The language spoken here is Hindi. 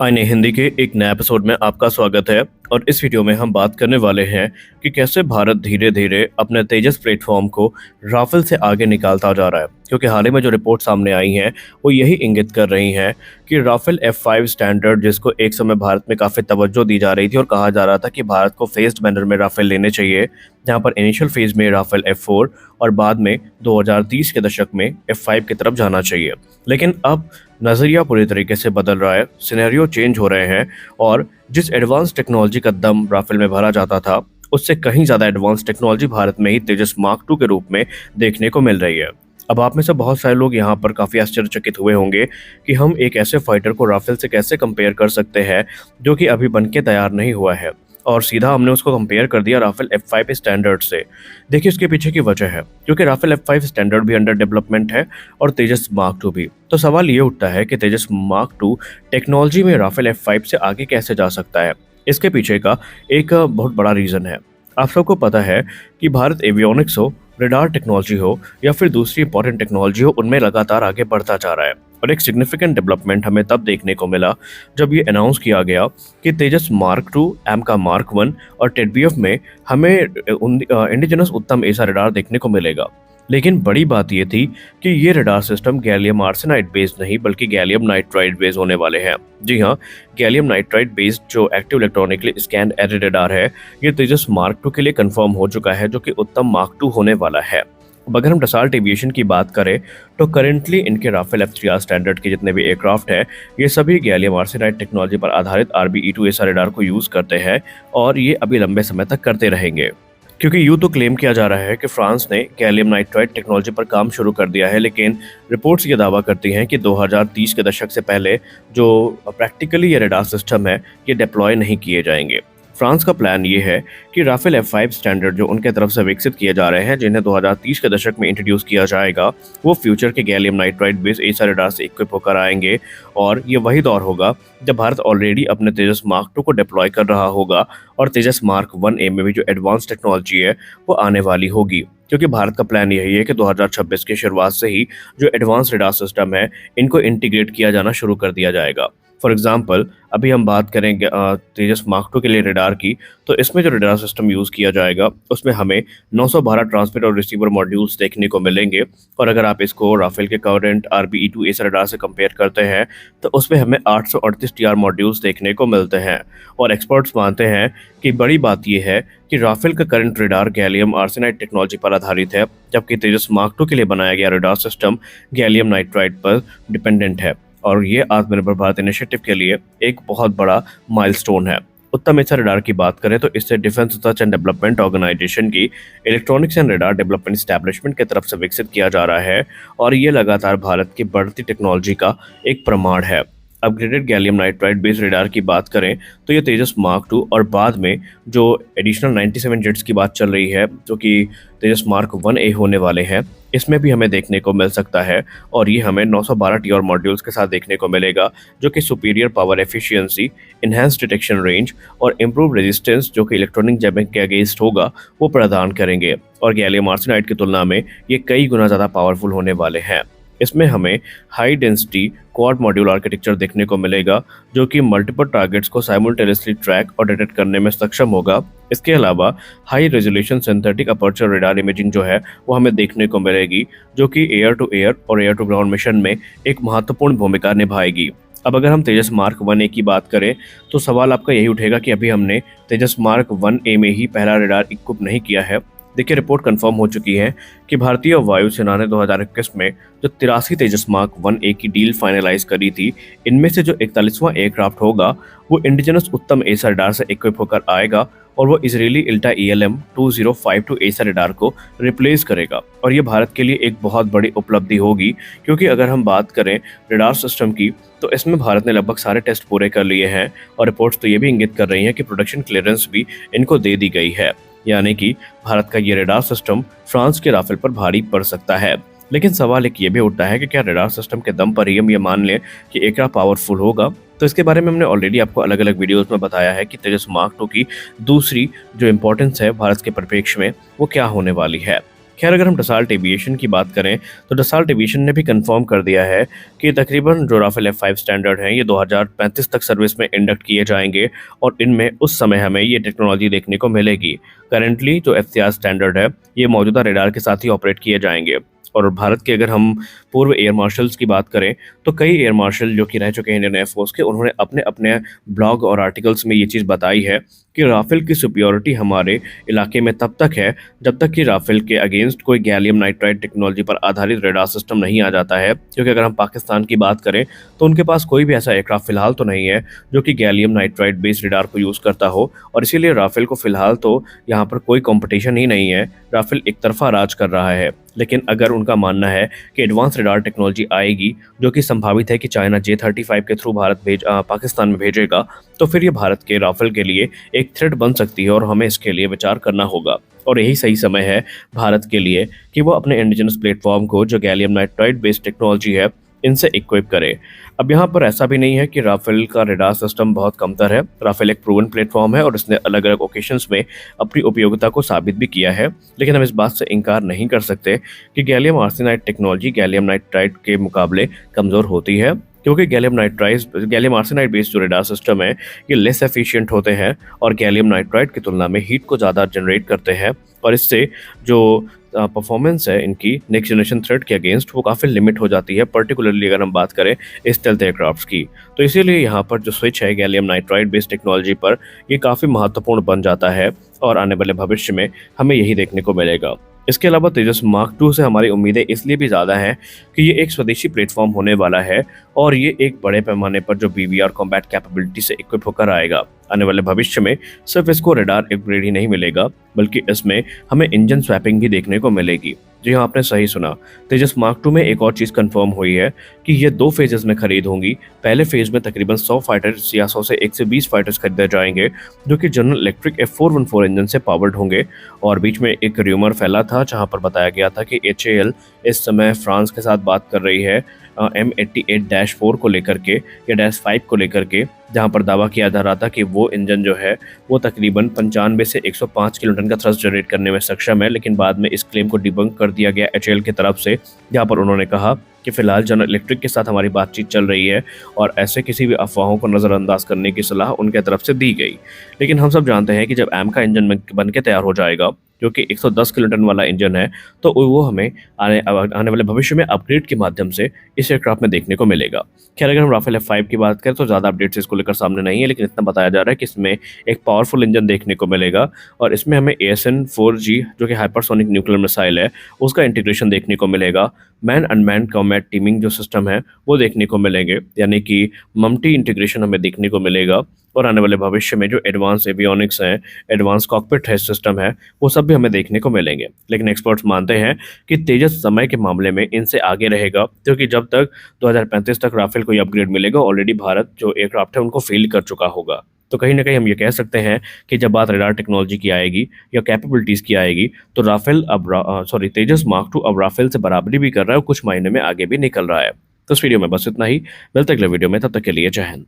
आईने हिंदी के एक नए एपिसोड में आपका स्वागत है। और इस वीडियो में हम बात करने वाले हैं कि कैसे भारत धीरे धीरे अपने तेजस प्लेटफॉर्म को राफेल से आगे निकालता जा रहा है, क्योंकि हाल ही में जो रिपोर्ट सामने आई हैं वो यही इंगित कर रही हैं कि राफेल F5 स्टैंडर्ड, जिसको एक समय भारत में काफ़ी तवज्जो दी जा रही थी और कहा जा रहा था कि भारत को फेज्ड मैनर में राफेल लेने चाहिए, जहां पर इनिशियल फेज में राफेल F4 और बाद में 2030 के दशक में F5 की तरफ जाना चाहिए। लेकिन अब नज़रिया पूरी तरीके से बदल रहा है, सिनेरियो चेंज हो रहे हैं और जिस एडवांस टेक्नोलॉजी का दम राफेल में भरा जाता था, उससे कहीं ज़्यादा एडवांस टेक्नोलॉजी भारत में ही तेजस मार्क 2 के रूप में देखने को मिल रही है। अब आप में से बहुत सारे लोग यहाँ पर काफ़ी आश्चर्यचकित हुए होंगे कि हम एक ऐसे फाइटर को राफेल से कैसे कंपेयर कर सकते हैं जो कि अभी बन के तैयार नहीं हुआ है, और सीधा हमने उसको कंपेयर कर दिया राफेल F5 स्टैंडर्ड से। देखिए उसके पीछे की वजह है, क्योंकि राफेल F5 स्टैंडर्ड भी अंडर डेवलपमेंट है और तेजस मार्क 2 भी। तो सवाल ये उठता है कि तेजस मार्क 2 टेक्नोलॉजी में राफेल F5 से आगे कैसे जा सकता है। इसके पीछे का एक बहुत बड़ा रीज़न है। आप सबको पता है कि भारत एवियोनिक्स हो, रडार टेक्नोलॉजी हो या फिर दूसरी इंपॉर्टेंट टेक्नोलॉजी हो, उनमें लगातार आगे बढ़ता जा रहा है। और एक सिग्निफिकेंट डेवलपमेंट हमें तब देखने को मिला जब ये अनाउंस किया गया कि तेजस मार्क 2, एमका मार्क 1 और टेडबीएफ में हमें इंडिजिनस उत्तम एसा रडार देखने को मिलेगा। लेकिन बड़ी बात ये थी कि ये radar system gallium arsenide based नहीं बल्कि गैलियम नाइट्राइड बेस्ड होने वाले हैं। जी हाँ, गैलियम नाइट्राइड बेस्ड जो active electronically scanned array radar है, ये तेजस मार्क 2 के लिए कंफर्म हो चुका है, जो कि उत्तम मार्क 2 होने वाला है। अब अगर हम डसाल्ट एविएशन की बात करें तो करेंटली इनके राफेल F3R स्टैंडर्ड के जितने भी एयरक्राफ्ट हैं, ये सभी गैलियम आर्सेनाइड टेक्नोलॉजी पर आधारित RBE2 एसा रडार को यूज़ करते हैं और ये अभी लंबे समय तक करते रहेंगे। क्योंकि यूँ तो क्लेम किया जा रहा है कि फ्रांस ने गैलियम नाइट्राइड टेक्नोलॉजी पर काम शुरू कर दिया है, लेकिन रिपोर्ट्स ये दावा करती हैं कि 2030 के दशक से पहले जो प्रैक्टिकली ये रडार सिस्टम है, ये डिप्लॉय नहीं किए जाएंगे। फ्रांस का प्लान ये है कि राफेल F5 स्टैंडर्ड जो उनके तरफ से विकसित किए जा रहे हैं, जिन्हें 2030 के दशक में इंट्रोड्यूस किया जाएगा, वो फ्यूचर के गैलियम नाइट्राइड बेस्ड एसा रडार से इक्विप होकर आएंगे। और ये वही दौर होगा जब भारत ऑलरेडी अपने तेजस मार्क 2 को डिप्लॉय कर रहा होगा और तेजस मार्क 1A में भी जो एडवांस टेक्नोलॉजी है वो आने वाली होगी। क्योंकि भारत का प्लान यही है कि 2026 की शुरुआत से ही जो एडवांस रडार सिस्टम है, इनको इंटीग्रेट किया जाना शुरू कर दिया जाएगा। फॉर एग्जाम्पल, अभी हम बात करेंगे तेजस मार्क 2 के लिए रडार की, तो इसमें जो रडार सिस्टम यूज़ किया जाएगा उसमें हमें 912 ट्रांसमिट और रिसीवर मॉड्यूल्स देखने को मिलेंगे। और अगर आप इसको राफेल के करंट RBE2 एसा रडार से कंपेयर करते हैं तो उसमें हमें 838 TR मॉड्यूल्स देखने को मिलते हैं। और एक्सपर्ट्स मानते हैं कि बड़ी बात यह है कि राफेल का current radar gallium arsenide technology पर आधारित है, जबकि तेजस मार्क 2 के लिए बनाया गया रडार सिस्टम गैलियम नाइट्राइड पर डिपेंडेंट है। और ये आत्मनिर्भर भारत इनिशिएटिव के लिए एक बहुत बड़ा माइलस्टोन है। उत्तम एसा रडार की बात करें तो इससे defence research and development organisation की electronics and radar development establishment की तरफ से विकसित किया जा रहा है, और ये लगातार भारत की बढ़ती टेक्नोलॉजी का एक प्रमाण है। Upgraded gallium nitride based radar की बात करें तो ये तेजस मार्क 2 और बाद में जो एडिशनल 97 जेट्स की बात चल रही है, जो कि तेजस मार्क 1A होने वाले हैं, इसमें भी हमें देखने को मिल सकता है। और ये हमें 912 TR मॉड्यूल्स के साथ देखने को मिलेगा, जो कि superior power efficiency, enhance detection range और इम्प्रूव रेजिस्टेंस, जो कि इलेक्ट्रॉनिक जैमिंग के अगेंस्ट होगा, वो प्रदान करेंगे। और गैलियम आर्सेनाइड की तुलना में ये कई गुना ज़्यादा पावरफुल होने वाले हैं। इसमें हमें high density quad module architecture देखने को मिलेगा, जो कि मल्टीपल टारगेट्स को साइमल्टेनियसली ट्रैक और डिटेक्ट करने में सक्षम होगा। इसके अलावा high resolution synthetic aperture radar imaging जो है वो हमें देखने को मिलेगी, जो कि एयर टू एयर और एयर टू ग्राउंड मिशन में एक महत्वपूर्ण भूमिका निभाएगी। अब अगर हम तेजस मार्क 1A की बात करें तो सवाल आपका यही उठेगा कि अभी हमने तेजस मार्क 1A में ही पहला रडार इक्विप नहीं किया है। देखिए, रिपोर्ट कंफर्म हो चुकी है कि भारतीय वायुसेना ने 2021 में जो 83 तेजस मार्क 1A की डील फाइनलाइज करी थी, इनमें से जो 41वां एयरक्राफ्ट होगा वो इंडिजिनस उत्तम एसा रडार से इक्विप होकर आएगा, और वो इजरायली इल्टा ELM 2052 एसा रडार को रिप्लेस करेगा। और ये भारत के लिए एक बहुत बड़ी उपलब्धि होगी, क्योंकि अगर हम बात करें रडार सिस्टम की तो इसमें भारत ने लगभग सारे टेस्ट पूरे कर लिए हैं, और रिपोर्ट्स तो ये भी इंगित कर रही हैं कि प्रोडक्शन क्लियरेंस भी इनको दे दी गई है। यानी कि भारत का ये रडार सिस्टम फ्रांस के राफेल पर भारी पड़ सकता है। लेकिन सवाल एक ये भी उठता है कि क्या रडार सिस्टम के दम पर ही हम ये मान लें कि एयरक्राफ्ट पावरफुल होगा। तो इसके बारे में हमने ऑलरेडी आपको अलग अलग वीडियोस में बताया है कि तेजस मार्क 2 की दूसरी जो इम्पोर्टेंस है भारत के परिप्रेक्ष्य में, वो क्या होने वाली है। खैर अगर हम डसाल्ट एविएशन की बात करें तो डसाल्ट एविएशन ने भी कंफर्म कर दिया है कि तकरीबन जो राफेल F5 स्टैंडर्ड हैं ये 2035 तक सर्विस में इंडक्ट किए जाएंगे और इनमें उस समय हमें ये टेक्नोलॉजी देखने को मिलेगी। करंटली जो FCR स्टैंडर्ड है ये मौजूदा रेडार के साथ ही ऑपरेट किए जाएंगे। और भारत के अगर हम पूर्व एयर मार्शल्स की बात करें तो कई एयर मार्शल जो कि रह चुके हैं इंडियन एयरफोर्स के, उन्होंने अपने अपने ब्लॉग और आर्टिकल्स में ये चीज़ बताई है कि राफेल की सुपियोरिटी हमारे इलाके में तब तक है जब तक कि राफेल के अगेंस्ट कोई गैलियम नाइट्राइड टेक्नोलॉजी पर आधारित रेडार सिस्टम नहीं आ जाता है। क्योंकि अगर हम पाकिस्तान की बात करें तो उनके पास कोई भी ऐसा एयरक्राफ्ट फिलहाल तो नहीं है जो कि गैलियम नाइट्राइड बेस्ड रेडार को यूज़ करता हो, और इसीलिए राफेल को फिलहाल तो यहाँ पर कोई कंपटीशन ही नहीं है। राफेल एक तरफा राज कर रहा है। लेकिन अगर उनका मानना है कि एडवांस रेडार टेक्नोलॉजी आएगी जो कि संभावित है कि चाइना J-35 के थ्रू पाकिस्तान में भेजेगा, तो फिर ये भारत के राफेल के लिए एक थ्रेट बन सकती है और हमें इसके लिए विचार करना होगा। और यही सही समय है भारत के लिए कि वो अपने इंडिजिनस प्लेटफॉर्म को जो गैलियम नाइट्राइड बेस्ड टेक्नोलॉजी है इनसे इक्विप करे। अब यहाँ पर ऐसा भी नहीं है कि राफेल का रेडार सिस्टम बहुत कमतर है। राफेल एक प्रूवन प्लेटफॉर्म है और इसने अलग अलग ओकेशंस में अपनी उपयोगिता को साबित भी किया है। लेकिन हम इस बात से इनकार नहीं कर सकते कि gallium arsenide technology gallium nitride के मुकाबले कमज़ोर होती है, क्योंकि गैलियम आर्सेनाइड बेस्ड जो रेडार सिस्टम है ये लेस एफिशिएंट होते हैं और गैलियम नाइट्राइड की तुलना में हीट को ज़्यादा जनरेट करते हैं, और इससे जो परफॉर्मेंस है इनकी नेक्स्ट जनरेशन थ्रेट के अगेंस्ट वो काफ़ी लिमिट हो जाती है, पर्टिकुलरली अगर हम बात करें स्टेल्थ एयरक्राफ्ट्स की। तो इसीलिए यहाँ पर जो स्विच है गैलियम नाइट्राइड बेस्ड टेक्नोलॉजी पर ये काफ़ी महत्वपूर्ण बन जाता है और आने वाले भविष्य में हमें यही देखने को मिलेगा। इसके अलावा तेजस मार्क 2 से हमारी उम्मीदें इसलिए भी ज़्यादा हैं कि ये एक स्वदेशी प्लेटफॉर्म होने वाला है और ये एक बड़े पैमाने पर जो BVR कॉम्बैट कैपेबिलिटी से इक्विप होकर आएगा। आने वाले भविष्य में सिर्फ इसको रेडार अपग्रेड ही नहीं मिलेगा बल्कि इसमें हमें इंजन स्वैपिंग भी देखने को मिलेगी। जी हाँ, आपने सही सुना। तेजस मार्क 2 में एक और चीज़ कंफर्म हुई है कि ये 2 फेजेस में खरीद होंगी। पहले फेज में तकरीबन 100 फाइटर्स या 100 से 120 फाइटर्स खरीदे जाएंगे जो कि जनरल इलेक्ट्रिक F414 इंजन से पावर्ड होंगे। और बीच में एक र्यूमर फैला था जहां पर बताया गया था कि HAL इस समय फ्रांस के साथ बात कर रही है M88-4 को लेकर के या -5 को लेकर के, जहां पर दावा किया जा रहा था कि वो इंजन जो है वो तकरीबन 95 से 105 किलोटन का थ्रस्ट जनरेट करने में सक्षम है। लेकिन बाद में इस क्लेम को डिबंक कर दिया गया HAL की तरफ से, जहां पर उन्होंने कहा कि फिलहाल जनरल इलेक्ट्रिक के साथ हमारी बातचीत चल रही है और ऐसे किसी भी अफवाहों को नज़रअंदाज करने की सलाह उनके तरफ से दी गई। लेकिन हम सब जानते हैं कि जब एम का इंजन बन के तैयार हो जाएगा जो कि 110 किलोटन वाला इंजन है, तो वो हमें आने वाले भविष्य में अपग्रेड के माध्यम से इस एयरक्राफ्ट में देखने को मिलेगा। खैर अगर हम राफेल F5 की बात करें तो ज़्यादा अपडेट्स इसको लेकर सामने नहीं है, लेकिन इतना बताया जा रहा है कि इसमें एक पावरफुल इंजन देखने को मिलेगा और इसमें हमें ASN-4G जो कि हाइपरसोनिक न्यूक्लियर मिसाइल है उसका इंटीग्रेशन देखने को मिलेगा। मैन अनमैन्ड कॉम्बैट टीमिंग जो सिस्टम है वो देखने को मिलेंगे, यानी कि मम्टी इंटीग्रेशन हमें देखने को मिलेगा। और आने वाले भविष्य में जो एडवांस एवियोनिक्स हैं, एडवांस कॉकपिट है सिस्टम है, वो सब भी हमें देखने को मिलेंगे। लेकिन एक्सपर्ट्स मानते हैं कि तेजस समय के मामले में इनसे आगे रहेगा, क्योंकि जब तक 2035 तक राफेल को अपग्रेड मिलेगा ऑलरेडी भारत जो एयरक्राफ्ट है उनको फील कर चुका होगा। तो कहीं ना कहीं हम ये कह सकते हैं कि जब बात रेडार टेक्नोलॉजी की आएगी या कैपेबिलिटीज़ की आएगी तो तेजस मार्क 2 अब राफेल से बराबरी भी कर रहा है और कुछ मायने में आगे भी निकल रहा है। तो इस वीडियो में बस इतना ही। मिलते अगले वीडियो में, तब तक के लिए जय हिंद।